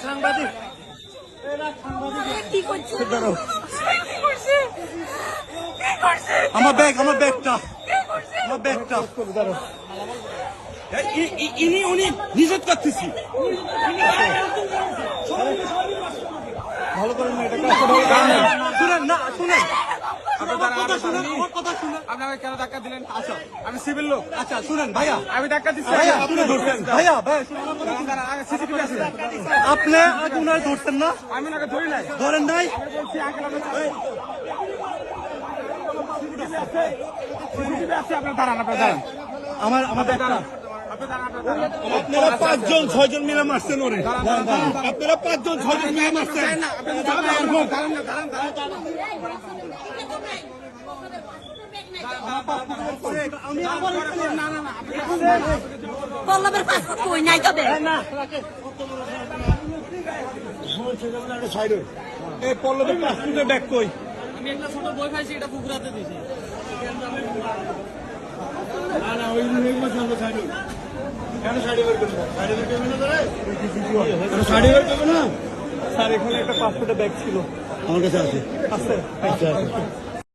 সাংবাদিক আমার ব্যাগটা উনি নিষেধ করতেছি ভালো করেন না এটা শুনেন না শুনেন আপনাকে কেন ধাক্কা দিলেন? আচ্ছা আমি সিভিল লোক। আচ্ছা শুনেন ভাইয়া, আমি ধাক্কা দিচ্ছি ভাইয়া, আপনি ধরছেন ভাইয়া, সিসিটিভি আছে। আপনি আগে উনার ধরছেন না? আমি ওনাকে ধরি নাই। ধরেন নাই? আমাদের আপনারা 5 জন 6 জন মিলে মারছেন ওরে। আপনারা 5 জন 6 জন মিলে মারছেন। পল্লবের পাসপোর্ট কই নাই তবে এই পল্লবের পাসপোর্টের ব্যাগ কই? আমি একটা ছোট বই পাইছি, এটা পুকুরাতে দিছি। স্যার এখানে একটা পাসপোর্টের ব্যাগ ছিল, আমার কাছে আছে।